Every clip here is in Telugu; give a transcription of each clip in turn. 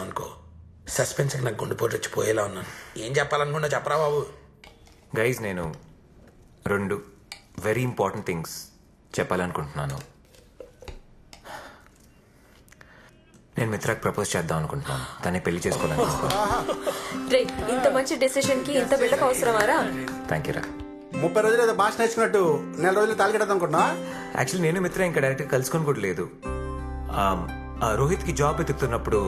అనుకో సస్పెన్స్కి నాకు గుండెపోటు వచ్చి పోయేలా ఉన్నాను. ఏం చెప్పాలనుకున్నా చెప్పరా బాబు. గైజ్ నేను 2 వెరీ ఇంపార్టెంట్ థింగ్స్ చెప్పాలనుకుంటున్నాను. నేను మిత్రాకి ప్రపోజ్ చేద్దాం అనుకుంటున్నాను. తనే పెళ్లి చేసుకోవాలనుకుంటున్నాను. రే, ఇంత మంచి డెసిషన్ కి ఇంత బిడ్డకు అవసరమారా? థ్యాంక్ యూ రా. 30 రోజులు ఏదో భాష నేర్చుకున్నట్టు 4 రోజులు తాలిగడతాం అనుకుంటున్నా. యాక్చువల్లీ నేను మిత్ర ఇంకా డైరెక్ట్గా కలుసుకొని కూడా లేదు. రోహిత్కి జాబ్ వెతుకుతున్నప్పుడు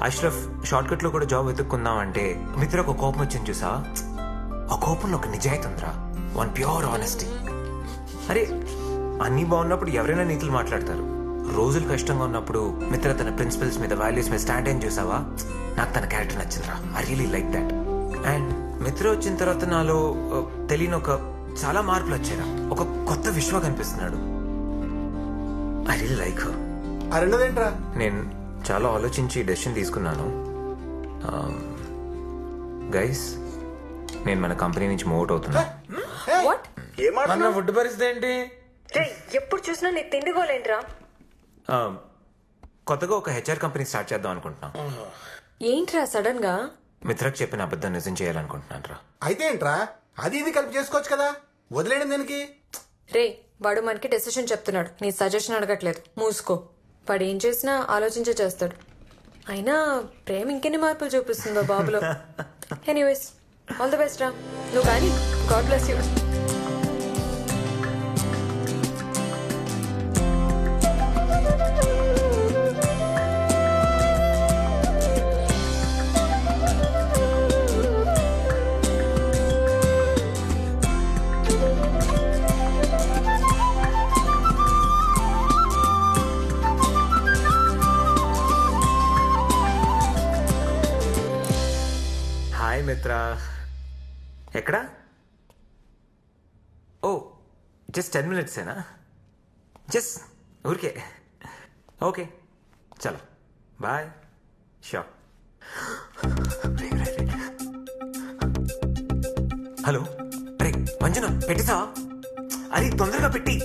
అష్రఫ్ షార్ట్ కట్లో కూడా జాబ్ వెతుక్కుందాం అంటే మిత్ర ఒక కోపం వచ్చింది చూసా. ఆ కోపంలో ఒక నిజాయితీ ఉందిరా, వన్ ప్యూర్ ఆనెస్టీ. అరే అన్నీ బాగున్నప్పుడు ఎవరైనా నీతులు మాట్లాడతారు. రోజులు కష్టంగా ఉన్నప్పుడు మిత్ర తన ప్రిన్సిపల్స్ మీద వాల్యూస్ మీద స్టాండ్ ఏం చూసావా. నాకు తన క్యారెక్టర్ నచ్చిందిరా. I really like that. And Mitra వచ్చిన తర్వాత నాలో తెలియని చాలా మార్పులు వచ్చారా. ఒక కొత్త విశ్వ కనిపిస్తున్నాడు. I really like her. ఆ రెండోదేంట్రా? నేను చాలా ఆలోచించి డెసిషన్ తీసుకున్నాను. గైస్ నేను మన కంపెనీ నుంచి మూవ్ అవుట్ అవుతున్నా. వాట్? మన ఫుడ్ పరిస్థితి ఏంటి? రే, ఎప్పుడు చూసినా నీ తిండిగోలేంట్రా? కొత్తగా ఒక హెచ్ఆర్ కంపెనీ స్టార్ట్ చేద్దాం అనుకుంటున్నాం. ఏంట్రా సడన్ గా? మిత్రకు చెప్పిన అబద్ధం నిజం చేయాలనుకుంటున్నాను రా. అయితే ఏంట్రా, అది ఇది కలిపి చేసుకోవచ్చు కదా, వదిలేయడం దానికి. రే, వాడు మనకి డెసిషన్ చెప్తున్నాడు, నీ సజెషన్ అడగట్లేదు. మూసుకో. వాడు ఏం చేసినా ఆలోచించే చేస్తాడు. అయినా ప్రేమ ఇంకెన్ని మార్పులు చూపిస్తుందో బాబులో. ఎనీవేస్, ఆల్ ది బెస్ట్ రా. నువ్వు కానీ గాడ్ బ్లెస్ యూ. హాయ్ మిత్ర. ఎక్కడా? ఓ జస్ట్ 10 minutesేనా? జస్ట్ ఊరికే. ఓకే చలో బాయ్. షూర్. హలో అరే మంజున పెట్టిసావా? అరే తొందరగా పెట్టి,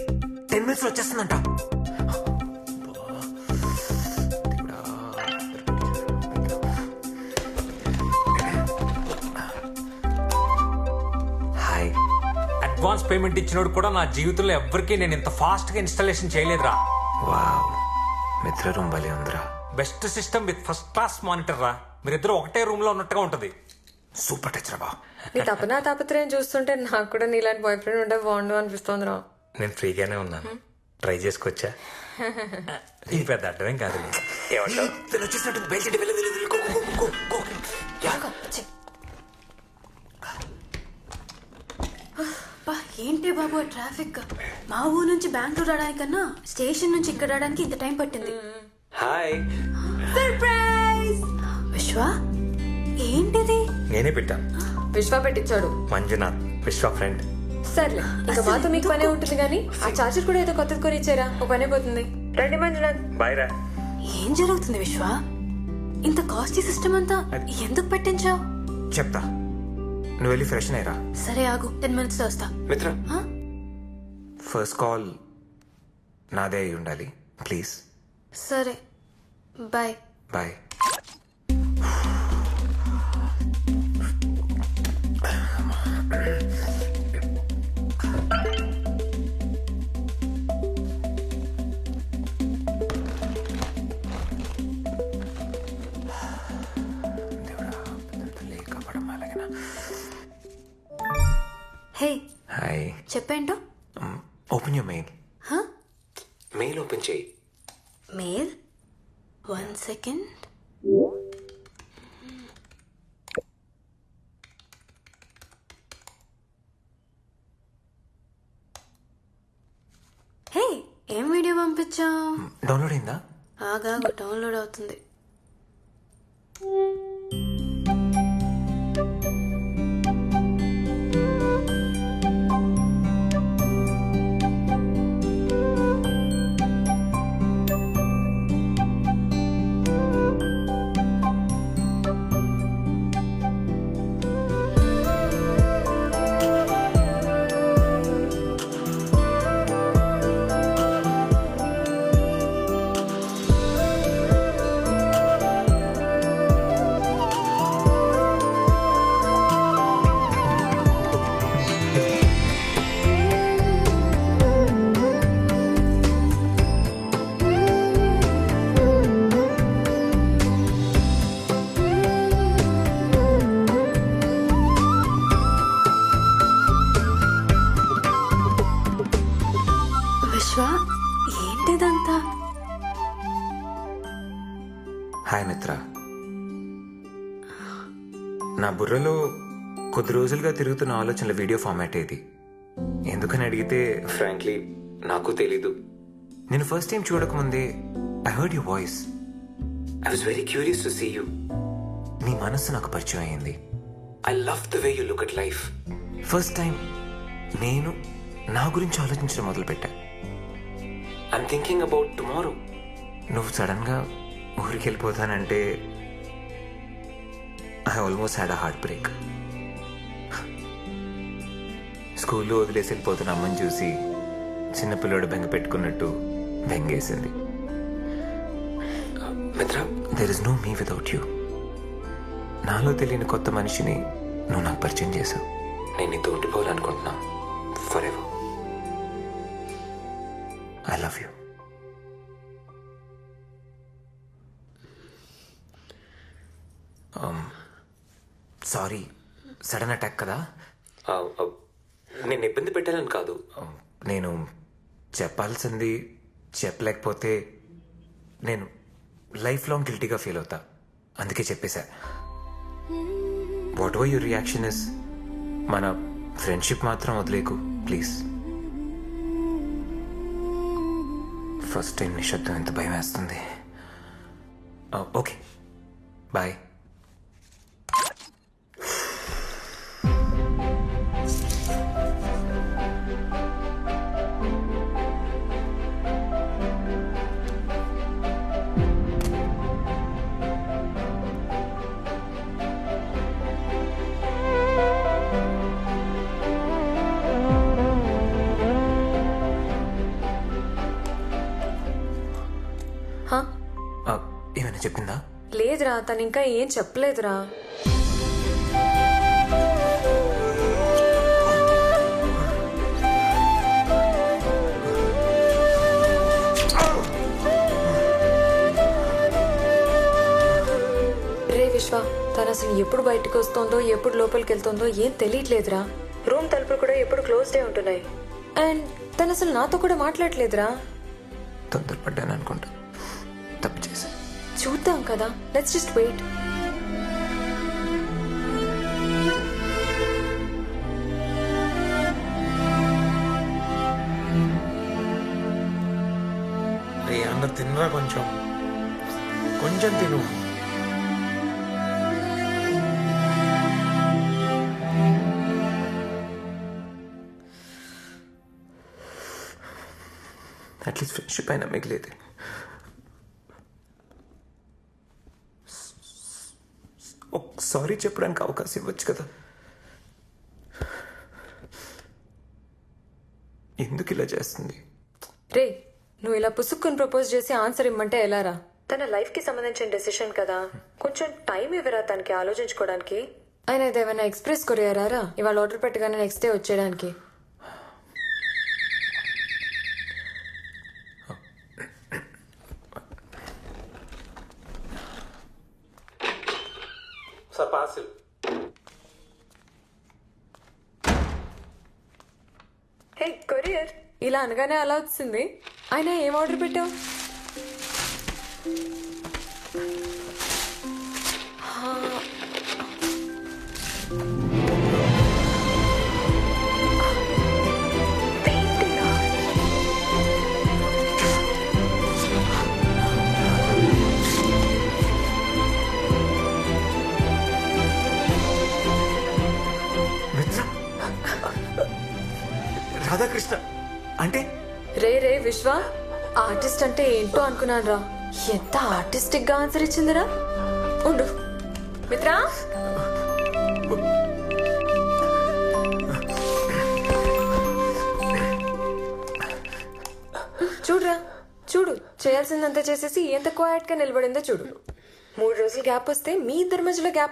10 minutes వచ్చేస్తుందంట. హాయ్. అడ్వాన్స్ పేమెంట్ ఇచ్చినోడు కూడా నా జీవితంలో ఎవ్వరికీ నేను ఇంత ఫాస్ట్ గా ఇన్స్టాలేషన్ చేయలేదురా. వావ్, మిత్ర రూమ్ భలే ఉందిరా. Best system with first class monitor రా. మీరిద్దరు ఒకటే రూమ్ లో ఉన్నట్టుగా ఉంటది. సూపర్ టచ్ రా బా. నీ తపనా తాపత్రయం చూస్తుంటే నాకు కూడా నీలాంటి బాయ్ ఫ్రెండ్ ఉంటే బాగుండు అనిపిస్తోంది రా. నేను ఫ్రీగానే ఉన్నాను, ట్రై చేసుకొచ్చా. ఇది పెద్ద అడ్డమేం కాదు. ఏమంటావు? వచ్చేసినట్టు బయలుదేరి వెళ్ళి ఏంటి బాబు ట్రాఫిక్. మా ఊరు నుంచి బెంగళూరు రావడానికన్నా స్టేషన్ నుంచి ఇక్కడ రావడానికి ఇంత టైం పట్టింది. హాయ్. సర్ప్రైజ్! విశ్వ, ఏంటిది? నేనే పెట్టాను. విశ్వ పెట్టించాడు. మంజునాథ్, విశ్వ ఫ్రెండ్. సర్లే, ఇంకా మాతో మీకు పనే ఉంటుంది కానీ ఆ చార్జర్ కూడా ఏదో కొత్తది కొని ఇచ్చారా, ఒక పనే పోతుంది. రండి మంజునాథ్. బాయ్ రా. ఏం జరుగుతుంది విశ్వ? ఇంత కాస్ట్లీ సిస్టమ్ అంతా ఎందుకు పెట్టించావు? చెప్తా, నువ్వు వెళ్ళి ఫ్రెష్ అయ్యరా. సరే ఆగు, 10 minutes లో వస్తా. మిత్ర, హ? ఫస్ట్ కాల్ నాదే అయి ఉండాలి ప్లీజ్. సరే బాయ్. బాయ్. Hey, hi. చెప్పేంటో. Open your mail. హ? మెయిల్ ఓపెన్ చేయి. Mail 1 second. హే, ఏం వీడియో పంపించావు? డౌన్లోడ్ అయిందా? ఆగాగు, డౌన్లోడ్ అవుతుంది. నా బుర్రలో కొద్ది రోజులుగా తిరుగుతున్న ఆలోచనల వీడియో ఫార్మాట్ ఏది ఎందుకని అడిగితే ఫ్రాంక్లీ నాకు తెలీదు. నేను ఫస్ట్ టైం చూడకముందే I heard your voice. I was very curious to see you. నీ మనస్సు నాకు పరిచయం అయింది. I love the way you look at life. First time నేను నా గురించి ఆలోచించడం మొదలుపెట్టా. I'm thinking about tomorrow. నువ్వు సడన్గా ఊరికి వెళ్ళిపోతానంటే I almost had a heartbreak. స్కూల్లో వదిలేసి వెళ్ళిపోతున్న అమ్మని చూసి చిన్నపిల్లడు బెంగ పెట్టుకున్నట్టు బెంగేసింది. మిత్ర, there is no me without you. నాలో తెలియని కొత్త మనిషిని నువ్వు నాకు పరిచయం చేశావు. నేను నీతో ఉండిపోవాలనుకుంటున్నా forever. I love you. Sorry, sudden attack కదా. నేను ఇబ్బంది పెట్టాలని కాదు. నేను చెప్పాల్సింది చెప్పలేకపోతే నేను లైఫ్ లాంగ్ గిల్టీగా ఫీల్ అవుతా. అందుకే చెప్పేశా. Whatever your reaction is, మన ఫ్రెండ్షిప్ మాత్రం వదిలేకు ప్లీజ్. ఫస్ట్ టైం నిశ్శబ్దం ఎంత భయం వేస్తుంది. Okay bye. ఏమైనా చెప్పిందా? లేదురా, తను ఇంకా ఏం చెప్పలేదురా. రే విశ్వ, తను అసలు ఎప్పుడు బయటకు వస్తుందో ఎప్పుడు లోపలికి వెళ్తుందో ఏం తెలియట్లేదురా. రూమ్ తలుపులు కూడా ఎప్పుడు క్లోజ్డే ఉంటున్నాయి. అండ్ తను అసలు నాతో కూడా మాట్లాడలేదురా. తొందరపడ్డాను అనుకుంటా, తప్పు చేశా. చూద్దాం కదా, లెట్స్ జస్ట్ వెయిట్. రే అన్న తినరా, కొంచెం కొంచెం తిను. అట్లీస్ట్ ఫ్రెండ్షిప్ అయినా మిగిలేదు. సారీ చెప్పడానికి అవకాశం ఇవ్వచ్చు కదా. ఎందుకు ఇలా చేస్తుంది? రే, నువ్వు ఇలా పుసుక్కుని ప్రపోజ్ చేసి ఆన్సర్ ఇమ్మంటే ఎలారా? తన లైఫ్ కి సంబంధించిన డెసిషన్ కదా, కొంచెం టైం ఇవ్వరా తనకి ఆలోచించుకోవడానికి. ఆయన ఏదైనా ఎక్స్ప్రెస్ కొరియారా ఇవాళ ఆర్డర్ పెట్టగానే నెక్స్ట్ డే వచ్చేయడానికి? Sir parcel. హే కొరియర్, ఇలా అనగానే అలా వచ్చింది. ఆయన ఏం ఆర్డర్ పెట్టావు? రాధాకృష్ణ అంటే? రే విశ్వ, ఆర్టిస్ట్ అంటే ఏంటో అనుకున్నాను రా. ఎంత ఆర్టిస్టిక్ గా ఆన్సర్ ఇచ్చిందిరా. ఉండు మిత్రా. చూడురా, చూడు, చేయాల్సిందంతా చేసేసి ఎంత క్వైట్ గా నిలబడిందో చూడు. 3 రోజులు గ్యాప్ వస్తే మీ ఇద్దరి మధ్యలో గ్యాప్